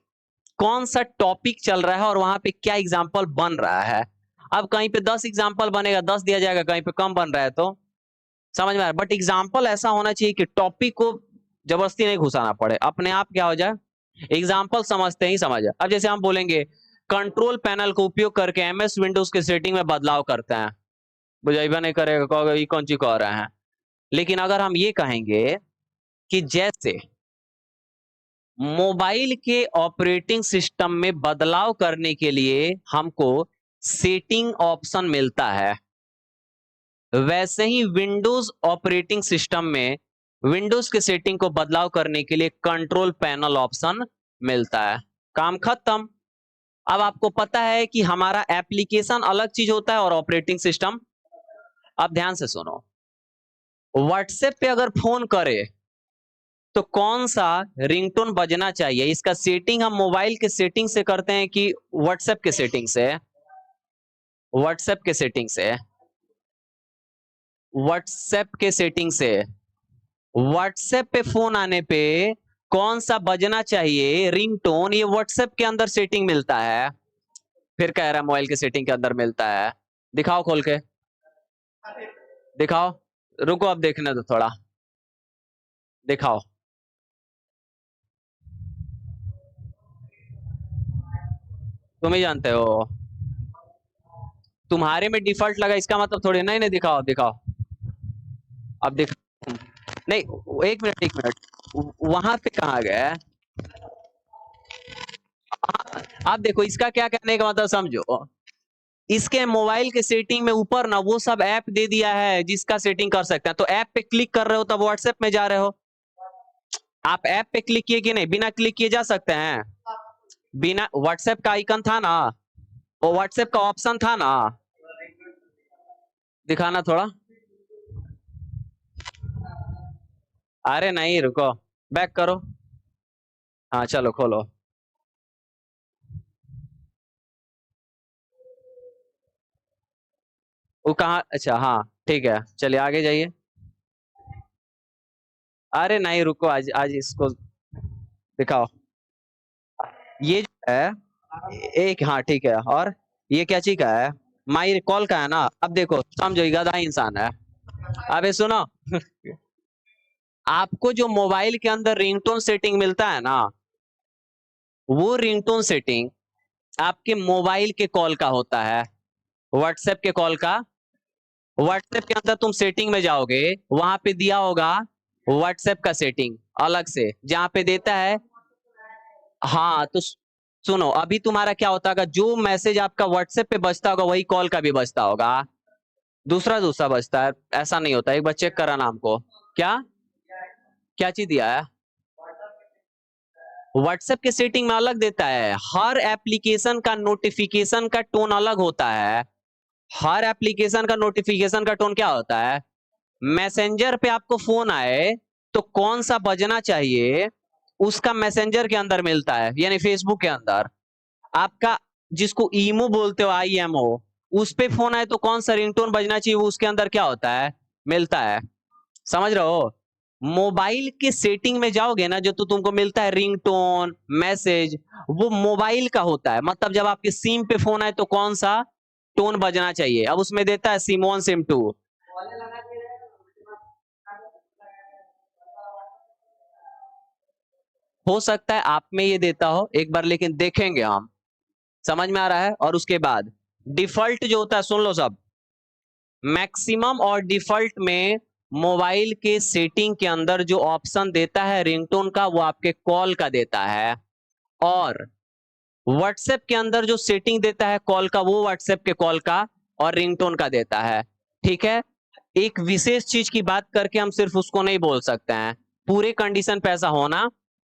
कौन सा टॉपिक चल रहा है और वहां पे क्या एग्जाम्पल बन रहा है। अब कहीं पे 10 एग्जाम्पल बनेगा, 10 दिया जाएगा, कहीं पे कम बन रहा है तो समझ में आ रहा है। बट एग्जाम्पल ऐसा होना चाहिए कि टॉपिक को जबरदस्ती नहीं घुसाना पड़े, अपने आप क्या हो जाए, एग्जाम्पल समझते ही समझ जाए। अब जैसे हम बोलेंगे कंट्रोल पैनल का उपयोग करके एमएस विंडोज के सेटिंग में बदलाव करते हैं, बुझाइबा नहीं करेगा, कहोगे ये कौन सी कह रहे हैं। लेकिन अगर हम ये कहेंगे कि जैसे मोबाइल के ऑपरेटिंग सिस्टम में बदलाव करने के लिए हमको सेटिंग ऑप्शन मिलता है, वैसे ही विंडोज ऑपरेटिंग सिस्टम में विंडोज के सेटिंग को बदलाव करने के लिए कंट्रोल पैनल ऑप्शन मिलता है। काम खत्म। अब आपको पता है कि हमारा एप्लीकेशन अलग चीज होता है और ऑपरेटिंग सिस्टम। अब ध्यान से सुनो, व्हाट्सएप पे अगर फोन करे तो कौन सा रिंगटोन बजना चाहिए, इसका सेटिंग हम मोबाइल के सेटिंग से करते हैं कि व्हाट्सएप के सेटिंग से? व्हाट्सएप के सेटिंग से। व्हाट्सएप के सेटिंग से। व्हाट्सएप पे फोन आने पे कौन सा बजना चाहिए रिंगटोन, ये व्हाट्सएप के अंदर सेटिंग मिलता है। फिर कह रहा है मोबाइल के सेटिंग के अंदर मिलता है। दिखाओ खोल के, दिखाओ। रुको अब देखने दो थोड़ा, दिखाओ। तुम ही जानते हो, तुम्हारे में डिफॉल्ट लगा इसका मतलब थोड़ी। नहीं नहीं, दिखाओ दिखाओ। अब दिख, नहीं एक मिनट एक मिनट, वहां पे कहाँ गए? आप देखो इसका क्या कहने का मतलब समझो, इसके मोबाइल के सेटिंग में ऊपर ना वो सब ऐप दे दिया है जिसका सेटिंग कर सकते हैं, तो ऐप पे क्लिक कर रहे हो तब व्हाट्सएप में जा रहे हो। आप ऐप पे क्लिक किए कि नहीं? बिना क्लिक किए जा सकते हैं? बिना, व्हाट्सएप का आइकन था ना, वो व्हाट्सएप का ऑप्शन था ना, दिखाना थोड़ा। अरे नहीं रुको, बैक करो। हाँ चलो खोलो। वो कहाँ? अच्छा हाँ ठीक है, चलिए आगे जाइए। अरे नहीं रुको, आज आज इसको दिखाओ। ये जो है एक, हाँ ठीक है, और ये क्या चीज का है? माई कॉल का है ना। अब देखो समझो, ये गधा इंसान है। अबे सुनो आपको जो मोबाइल के अंदर रिंगटोन सेटिंग मिलता है ना, वो रिंगटोन सेटिंग आपके मोबाइल के कॉल का होता है, व्हाट्सएप के कॉल का। व्हाट्सएप के अंदर तुम सेटिंग में जाओगे, वहां पे दिया होगा व्हाट्सएप का सेटिंग अलग से, जहां पे देता है। हाँ तो सुनो, अभी तुम्हारा क्या होता होगा, जो मैसेज आपका व्हाट्सएप पे बजता होगा वही कॉल का भी बजता होगा। दूसरा दूसरा बजता है, ऐसा नहीं होता। एक बार चेक करा नाम को। क्या क्या चीज दिया है? व्हाट्सएप के सेटिंग में अलग देता है। हर एप्लीकेशन का नोटिफिकेशन का टोन अलग होता है। हर एप्लीकेशन का नोटिफिकेशन का टोन क्या होता है? मैसेंजर पे आपको फोन आए तो कौन सा बजना चाहिए, उसका मैसेंजर के अंदर मिलता है, यानी फेसबुक के अंदर। आपका जिसको ईमो बोलते हो, IMO, उस पे फोन आए तो कौन सा रिंगटोन बजना चाहिए, वो उसके अंदर क्या होता है, मिलता है। समझ रहे हो? मोबाइल के सेटिंग में जाओगे ना, जो तो तुमको मिलता है रिंगटोन मैसेज, वो मोबाइल का होता है। मतलब जब आपके सिम पे फोन आए तो कौन सा टोन बजना चाहिए, अब उसमें देता है सिम 1 सिम 2। हो सकता है आप में ये देता हो एक बार, लेकिन देखेंगे हम। समझ में आ रहा है? और उसके बाद डिफॉल्ट जो होता है, सुन लो सब, मैक्सिमम और डिफॉल्ट में मोबाइल के सेटिंग के अंदर जो ऑप्शन देता है रिंगटोन का, वो आपके कॉल का देता है। और व्हाट्सएप के अंदर जो सेटिंग देता है कॉल का, वो व्हाट्सएप के कॉल का और रिंगटोन का देता है। ठीक है? एक विशेष चीज की बात करके हम सिर्फ उसको नहीं बोल सकते हैं, पूरे कंडीशन पे ऐसा होना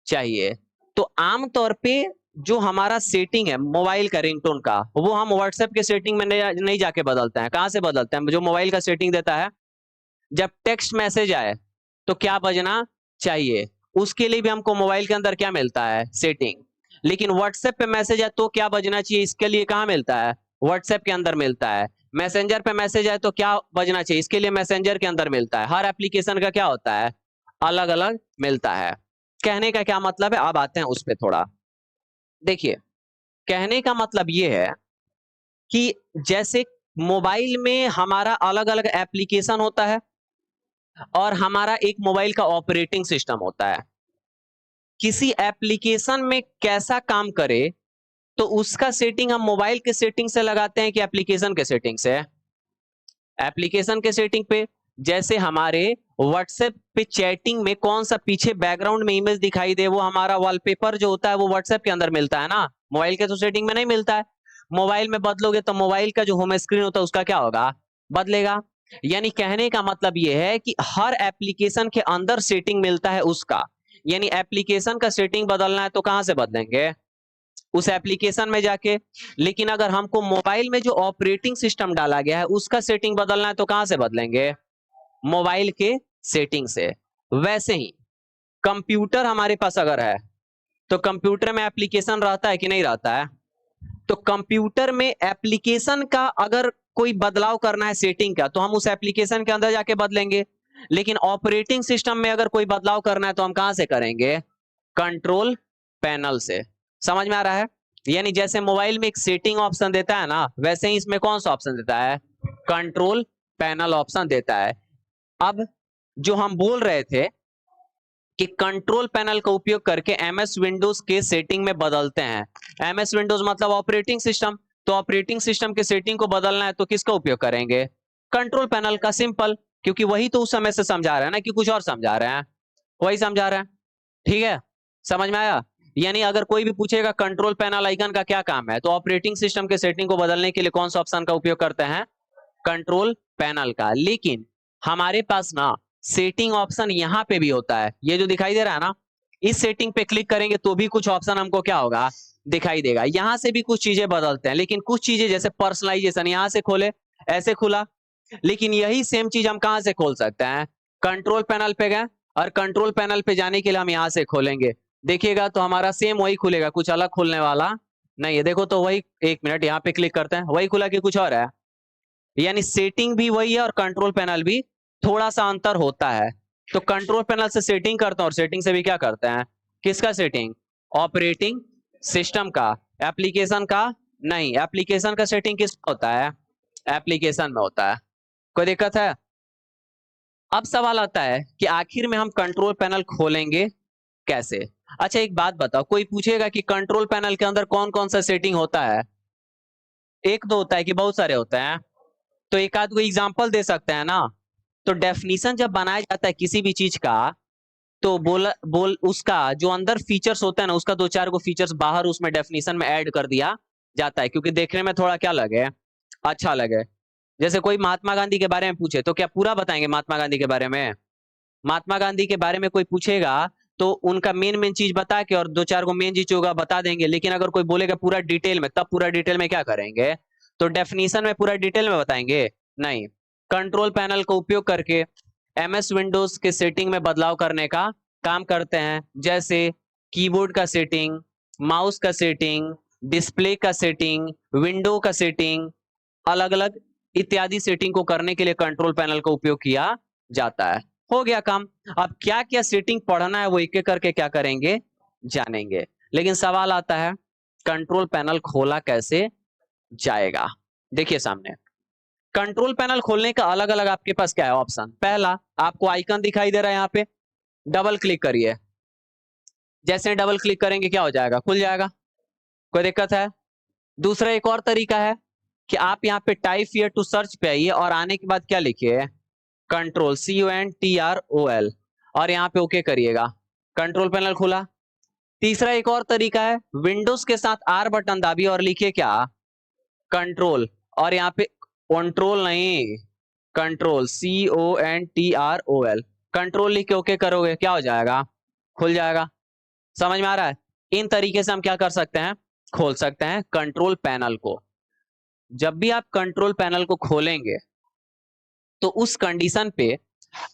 चाहिए। तो आमतौर पे जो हमारा सेटिंग है मोबाइल का रिंगटोन का, वो हम व्हाट्सएप के सेटिंग में नहीं जाके बदलते हैं। कहां से बदलते हैं? जो मोबाइल का सेटिंग देता है, जब टेक्स्ट मैसेज आए तो क्या बजना चाहिए, उसके लिए भी हमको मोबाइल के अंदर क्या मिलता है, सेटिंग। लेकिन व्हाट्सएप पे मैसेज आए तो क्या बजना चाहिए, इसके लिए कहां मिलता है, व्हाट्सएप के अंदर मिलता है। मैसेंजर पे मैसेज आए तो क्या बजना चाहिए, इसके लिए मैसेंजर के अंदर मिलता है। हर एप्लीकेशन का क्या होता है, अलग अलग मिलता है। कहने का क्या मतलब है, अब आते हैं उस पर थोड़ा। देखिए, कहने का मतलब ये है कि जैसे मोबाइल में हमारा अलग अलग एप्लीकेशन होता है, और हमारा एक मोबाइल का ऑपरेटिंग सिस्टम होता है। किसी एप्लीकेशन में कैसा काम करे, तो उसका सेटिंग हम मोबाइल के सेटिंग से लगाते हैं कि एप्लीकेशन के सेटिंग से? एप्लीकेशन के सेटिंग पे। जैसे हमारे व्हाट्सएप पे चैटिंग में कौन सा पीछे बैकग्राउंड में इमेज दिखाई दे, वो हमारा वॉलपेपर जो होता है वो व्हाट्सएप के अंदर मिलता है ना, मोबाइल के तो सेटिंग में नहीं मिलता है। मोबाइल में बदलोगे तो मोबाइल का जो होम स्क्रीन होता है उसका क्या होगा, बदलेगा। यानी कहने का मतलब यह है कि हर एप्लीकेशन के अंदर सेटिंग मिलता है उसका। यानी एप्लीकेशन का सेटिंग बदलना है तो कहां से बदलेंगे, उस एप्लीकेशन में जाके। लेकिन अगर हमको मोबाइल में जो ऑपरेटिंग सिस्टम डाला गया है उसका सेटिंग बदलना है तो कहां से बदलेंगे, मोबाइल के सेटिंग से। वैसे ही कंप्यूटर हमारे पास अगर है, तो कंप्यूटर में एप्लीकेशन रहता है कि नहीं रहता है? तो कंप्यूटर में एप्लीकेशन का अगर कोई बदलाव करना है सेटिंग का, तो हम उस एप्लीकेशन के अंदर जाके बदलेंगे। लेकिन ऑपरेटिंग सिस्टम में अगर कोई बदलाव करना है तो हम कहां से करेंगे, कंट्रोल पैनल से। समझ में आ रहा है? यानी जैसे मोबाइल में एक सेटिंग ऑप्शन देता है ना, वैसे ही इसमें कौन सा ऑप्शन देता है, कंट्रोल पैनल ऑप्शन देता है। अब जो हम बोल रहे थे कि कंट्रोल पैनल का उपयोग करके MS विंडोज के सेटिंग में बदलते हैं। MS विंडोज मतलब ऑपरेटिंग सिस्टम। तो ऑपरेटिंग सिस्टम के सेटिंग को बदलना है तो किसका उपयोग करेंगे, कंट्रोल पैनल का। सिंपल, क्योंकि वही तो उस समय से समझा रहा है ना, कि कुछ और समझा रहे हैं, वही समझा रहे हैं। ठीक है? समझ में आया? यानी अगर कोई भी पूछेगा कंट्रोल पैनल आइकन का क्या काम है, तो ऑपरेटिंग सिस्टम के सेटिंग को बदलने के लिए कौन सा ऑप्शन का उपयोग करते हैं, कंट्रोल पैनल का। लेकिन हमारे पास ना सेटिंग ऑप्शन यहां पे भी होता है, ये जो दिखाई दे रहा है ना, इस सेटिंग पे क्लिक करेंगे तो भी कुछ ऑप्शन हमको क्या होगा, दिखाई देगा। यहां से भी कुछ चीजें बदलते हैं, लेकिन कुछ चीजें जैसे पर्सनलाइजेशन, यहां से खोले ऐसे खुला। लेकिन यही सेम चीज हम कहां से खोल सकते हैं, कंट्रोल पैनल पे गए, और कंट्रोल पैनल पे जाने के लिए हम यहां से खोलेंगे। देखिएगा तो हमारा सेम वही खुलेगा, कुछ अलग खुलने वाला नहीं है। देखो तो वही, एक मिनट यहाँ पे क्लिक करते हैं, वही खुला कि कुछ और है। यानी सेटिंग भी वही है और कंट्रोल पैनल भी, थोड़ा सा अंतर होता है। तो कंट्रोल पैनल से सेटिंग करते हैं और सेटिंग से भी क्या करते हैं, किसका सेटिंग, ऑपरेटिंग सिस्टम का, एप्लीकेशन का नहीं, एप्लीकेशन का सेटिंग किस होता है, एप्लीकेशन में होता है। कोई दिक्कत है? अब सवाल आता है कि आखिर में हम कंट्रोल पैनल खोलेंगे कैसे। अच्छा एक बात बताओ, कोई पूछेगा कि कंट्रोल पैनल के अंदर कौन कौन सा सेटिंग होता है, एक दो होता है कि बहुत सारे होते हैं, तो एक आध को एग्जांपल दे सकते हैं ना। तो डेफिनेशन जब बनाया जाता है किसी भी चीज का, तो बोल उसका जो अंदर फीचर्स होता है ना, उसका दो चार को फीचर्स बाहर उसमें डेफिनेशन में ऐड कर दिया जाता है, क्योंकि देखने में थोड़ा क्या लगे, अच्छा लगे। जैसे कोई महात्मा गांधी के बारे में पूछे तो क्या पूरा बताएंगे महात्मा गांधी के बारे में, महात्मा गांधी के बारे में कोई पूछेगा तो उनका मेन मेन चीज बता के और दो चार को मेन चीज होगा बता देंगे, लेकिन अगर कोई बोलेगा पूरा डिटेल में, तब पूरा डिटेल में क्या करेंगे, तो डेफिनेशन में पूरा डिटेल में बताएंगे नहीं। कंट्रोल पैनल का उपयोग करके एमएस विंडोज के सेटिंग में बदलाव करने का काम करते हैं, जैसे कीबोर्ड का सेटिंग, माउस का सेटिंग, डिस्प्ले का सेटिंग, विंडो का सेटिंग, अलग अलग इत्यादि सेटिंग को करने के लिए कंट्रोल पैनल का उपयोग किया जाता है। हो गया काम। अब क्या क्या सेटिंग पढ़ना है वो एक एक करके क्या करेंगे, जानेंगे। लेकिन सवाल आता है कंट्रोल पैनल खोला कैसे जाएगा। देखिए सामने कंट्रोल पैनल खोलने का अलग अलग आपके पास क्या है ऑप्शन। पहला, आपको आइकन दिखाई दे रहा है यहाँ पे, डबल क्लिक करिए, जैसे डबल क्लिक करेंगे क्या हो जाएगा, खुल जाएगा, कोई दिक्कत है। दूसरा एक और तरीका है कि आप यहाँ पे टाइप हियर टू सर्च पे आइए और आने के बाद क्या लिखिए, कंट्रोल CONTROL, और यहाँ पे ओके करिएगा, कंट्रोल पैनल खुला। तीसरा एक और तरीका है, विंडोज के साथ R बटन दाबिए और लिखिए क्या, कंट्रोल, और यहाँ पे कंट्रोल नहीं, कंट्रोल CONTROL, कंट्रोल लिख के ओके करोगे क्या हो जाएगा, खुल जाएगा। समझ में आ रहा है? इन तरीके से हम क्या कर सकते हैं, खोल सकते हैं कंट्रोल पैनल को। जब भी आप कंट्रोल पैनल को खोलेंगे तो उस कंडीशन पे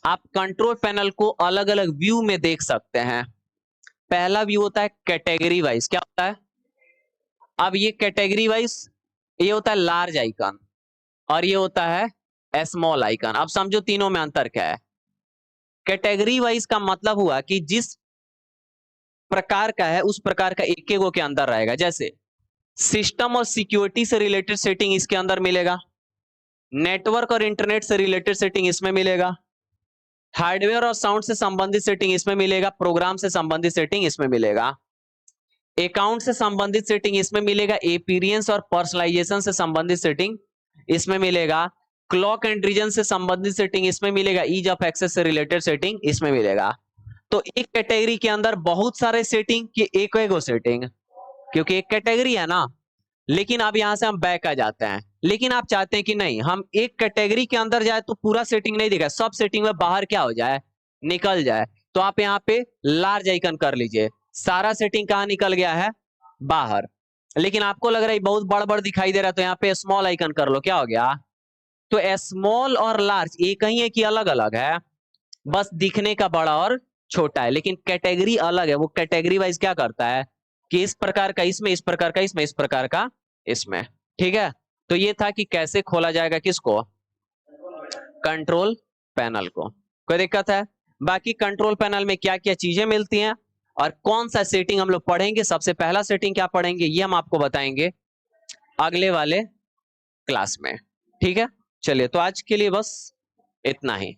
आप कंट्रोल पैनल को अलग अलग व्यू में देख सकते हैं। पहला व्यू होता है कैटेगरी वाइज, क्या होता है, अब ये कैटेगरी वाइज, ये होता है लार्ज आइकन और ये होता है स्मॉल आइकन। अब समझो तीनों में अंतर क्या है। कैटेगरी वाइज का मतलब हुआ कि जिस प्रकार का है उस प्रकार का एक एक के अंदर रहेगा। जैसे सिस्टम और सिक्योरिटी से रिलेटेड सेटिंग इसके अंदर मिलेगा, नेटवर्क और इंटरनेट से रिलेटेड सेटिंग इसमें मिलेगा, हार्डवेयर और साउंड से संबंधित सेटिंग इसमें मिलेगा, प्रोग्राम से संबंधित सेटिंग इसमें मिलेगा, अकाउंट से संबंधित सेटिंग इसमें मिलेगा, एपीरियंस और पर्सनलाइजेशन से संबंधित सेटिंग इसमें मिलेगा, क्लॉक एंड रीजन से संबंधित सेटिंग इसमें मिलेगा, ईज ऑफ एक्सेस से रिलेटेड सेटिंग इसमें मिलेगा। तो एक कैटेगरी के अंदर बहुत सारे सेटिंग की एक एक सेटिंग, क्योंकि एक कैटेगरी है ना। लेकिन अब यहां से हम बैक आ जाते हैं, लेकिन आप चाहते हैं कि नहीं हम एक कैटेगरी के अंदर जाए तो पूरा सेटिंग नहीं दिखाए, सब सेटिंग में बाहर क्या हो जाए, निकल जाए। तो आप यहाँ पे लार्ज आइकन कर लीजिए, सारा सेटिंग कहां निकल गया है, बाहर। लेकिन आपको लग रहा है बहुत बड़ बड़ दिखाई दे रहा है, तो यहाँ पे स्मॉल आइकन कर लो, क्या हो गया। तो स्मॉल और लार्ज एक ही है कि अलग अलग है, बस दिखने का बड़ा और छोटा है, लेकिन कैटेगरी अलग है। वो कैटेगरी वाइज क्या करता है कि इस प्रकार का इसमें, इस प्रकार का इसमें, इस प्रकार का इसमें। ठीक है, तो ये था कि कैसे खोला जाएगा किसको, कंट्रोल पैनल को। कोई दिक्कत है? बाकी कंट्रोल पैनल में क्या क्या चीजें मिलती हैं और कौन सा सेटिंग हम लोग पढ़ेंगे, सबसे पहला सेटिंग क्या पढ़ेंगे ये हम आपको बताएंगे अगले वाले क्लास में। ठीक है, चलिए तो आज के लिए बस इतना ही।